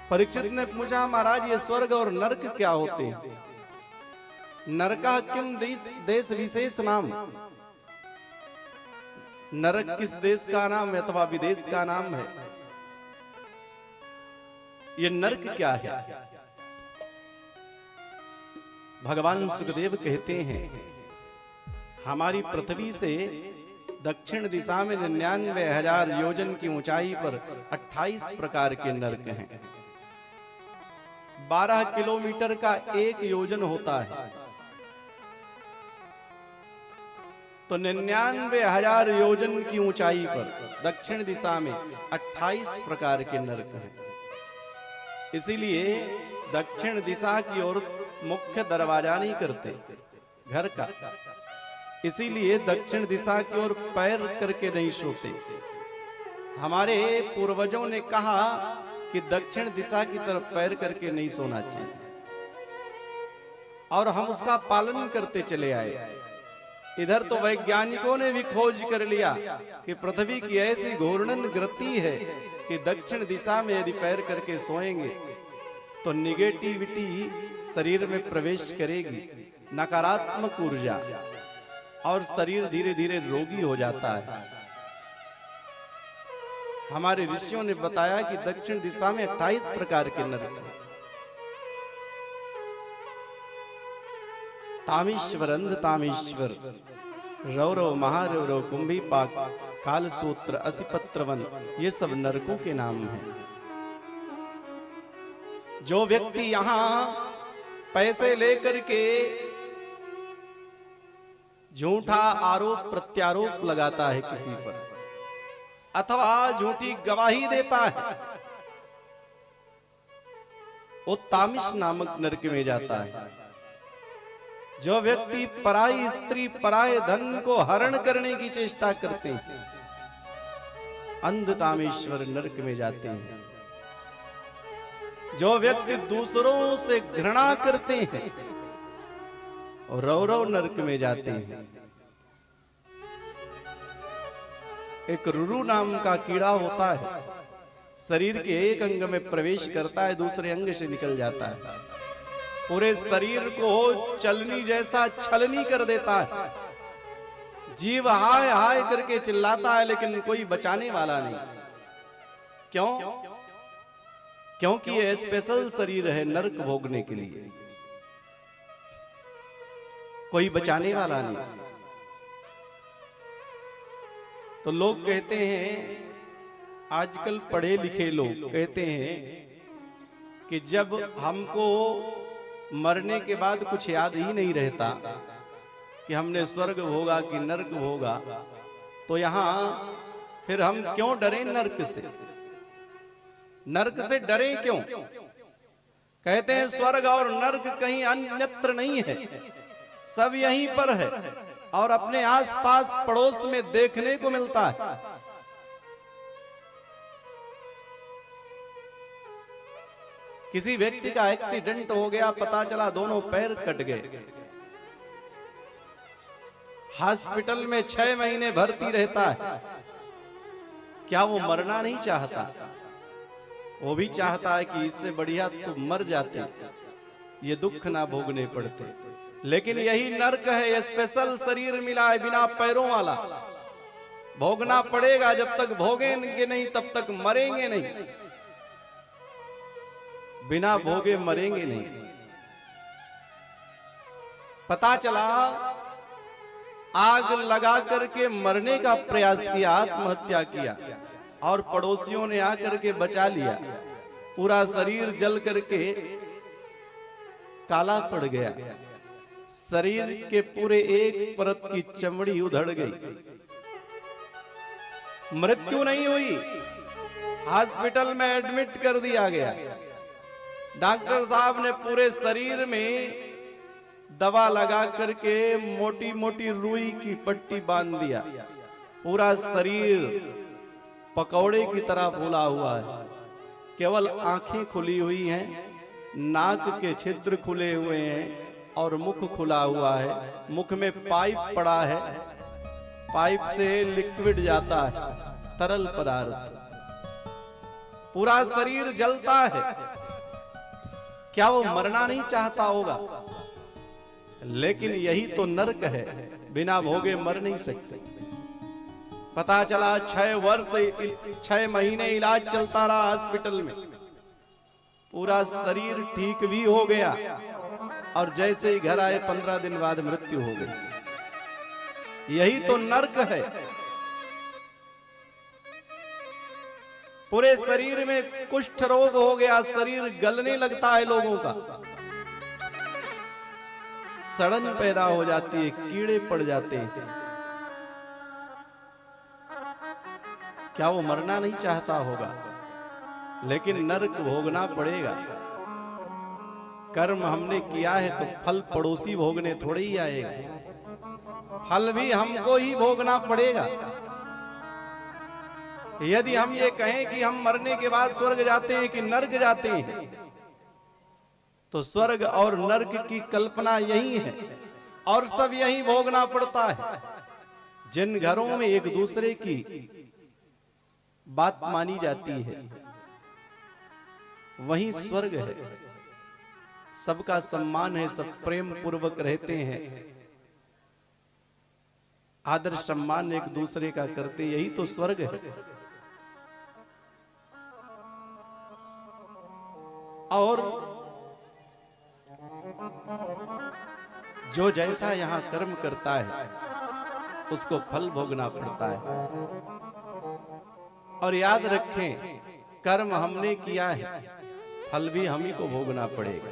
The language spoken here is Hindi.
परीक्षित ने पूछा, महाराज ये स्वर्ग और नरक क्या होते हैं? नरका किम देश विशेष नाम, नरक किस देश का नाम है अथवा विदेश का नाम है? ये नरक क्या है? भगवान सुखदेव कहते हैं, हमारी पृथ्वी से दक्षिण दिशा में 99,000 योजन की ऊंचाई पर 28 प्रकार के नरक हैं। 12 किलोमीटर का एक योजन होता है, तो 99,000 योजन की ऊंचाई पर दक्षिण दिशा में 28 प्रकार के नरक हैं। इसीलिए दक्षिण दिशा की ओर मुख्य दरवाजा नहीं करते घर का, इसीलिए दक्षिण दिशा की ओर पैर करके नहीं सोते। हमारे पूर्वजों ने कहा कि दक्षिण दिशा की तरफ पैर करके नहीं सोना चाहिए, और हम उसका पालन करते चले आए। इधर तो वैज्ञानिकों ने भी खोज कर लिया कि पृथ्वी की ऐसी घूर्णन गति है कि दक्षिण दिशा में यदि पैर करके सोएंगे तो निगेटिविटी शरीर में प्रवेश करेगी, नकारात्मक ऊर्जा, और शरीर धीरे धीरे रोगी हो जाता है। हमारे ऋषियों ने बताया कि दक्षिण दिशा में 28 प्रकार के नरक हैं। तामेश्वर, अंध तामेश्वर, रौरव, महारौरव, कुंभी पाक, कालसूत्र, असिपत्रवन, ये सब नरकों के नाम हैं। जो व्यक्ति यहां पैसे लेकर के झूठा आरोप प्रत्यारोप लगाता है किसी पर, अथवा झूठी गवाही देता है, वो तामिश नामक नरक में जाता है। जो व्यक्ति पराई स्त्री, पराये धन को हरण करने की चेष्टा करते हैं, अंध तामेश्वर नरक में जाते हैं। जो व्यक्ति दूसरों से घृणा करते हैं, और रौरव नरक में जाते हैं। एक रुरु नाम का कीड़ा होता है, शरीर के एक अंग में प्रवेश करता है, दूसरे अंग से निकल जाता है, पूरे शरीर को चलनी जैसा छलनी कर देता है। जीव हाय हाय करके चिल्लाता है, लेकिन कोई बचाने वाला नहीं। क्यों? क्योंकि ये स्पेशल शरीर है नरक भोगने के लिए, कोई बचाने वाला नहीं। तो लोग कहते हैं, आजकल पढ़े लिखे लोग कहते हैं कि जब हमको मरने के बाद कुछ याद ही नहीं रहता कि हमने स्वर्ग भोगा कि नरक भोगा, तो यहां फिर हम क्यों डरें नरक से? नरक से डरें क्यों? कहते हैं स्वर्ग और नरक कहीं अन्यत्र नहीं है, सब यहीं पर है, और अपने आसपास पड़ोस में देखने को मिलता है। किसी व्यक्ति का एक्सीडेंट हो गया, पता चला दोनों पैर कट गए, हॉस्पिटल में 6 महीने भर्ती रहता है। क्या वो मरना नहीं चाहता? वो भी चाहता है कि इससे बढ़िया तो मर जाते, ये दुख ना भोगने पड़ते। लेकिन यही नरक है, ये स्पेशल शरीर मिला है बिना पैरों वाला, भोगना पड़ेगा। जब तक भोगेंगे नहीं तब तक मरेंगे नहीं, बिना भोगे मरेंगे नहीं। पता चला आग लगा करके मरने का प्रयास किया, आत्महत्या किया, और पड़ोसियों ने आकर के बचा लिया। पूरा शरीर जल करके काला पड़ गया, शरीर के पूरे एक परत की चमड़ी उधड़ गई। मृत्यु नहीं हुई, हॉस्पिटल में एडमिट कर दिया गया। डॉक्टर साहब ने पूरे शरीर में दवा लगा करके मोटी मोटी रुई की पट्टी बांध दिया। पूरा शरीर पकौड़े की तरह फूला हुआ है, केवल आंखें खुली हुई हैं, नाक के छिद्र खुले हुए हैं और मुख खुला हुआ है। मुख में पाइप पड़ा है, पाइप से लिक्विड जाता है, तरल पदार्थ। पूरा शरीर जलता है, क्या वो मरना नहीं चाहता होगा? लेकिन यही तो नरक है, बिना भोगे मर नहीं सकते। पता चला 6 वर्ष 6 महीने इलाज चलता रहा हॉस्पिटल में, पूरा शरीर ठीक भी हो गया और जैसे ही घर आए 15 दिन बाद मृत्यु हो गई। यही तो नरक है। पूरे शरीर में कुष्ठ रोग हो गया, शरीर गलने लगता है लोगों का, सड़न पैदा हो जाती है, कीड़े पड़ जाते हैं। क्या वो मरना नहीं चाहता होगा? लेकिन नरक भोगना पड़ेगा। कर्म हमने किया है तो फल पड़ोसी भोगने थोड़े ही आएगा, फल भी हमको ही भोगना पड़ेगा। यदि हम ये कहें कि हम मरने के बाद स्वर्ग जाते हैं कि नरक जाते हैं, तो स्वर्ग और नरक की कल्पना यही है और सब यही भोगना पड़ता है। जिन घरों में एक दूसरे की बात मानी जाती है वही स्वर्ग है, सबका सम्मान है, सब प्रेम पूर्वक रहते हैं, आदर सम्मान एक दूसरे का करते, यही तो स्वर्ग है। और जो जैसा यहां कर्म करता है उसको फल भोगना पड़ता है। और याद रखें, कर्म हमने किया है, फल भी हम ही को भोगना पड़ेगा।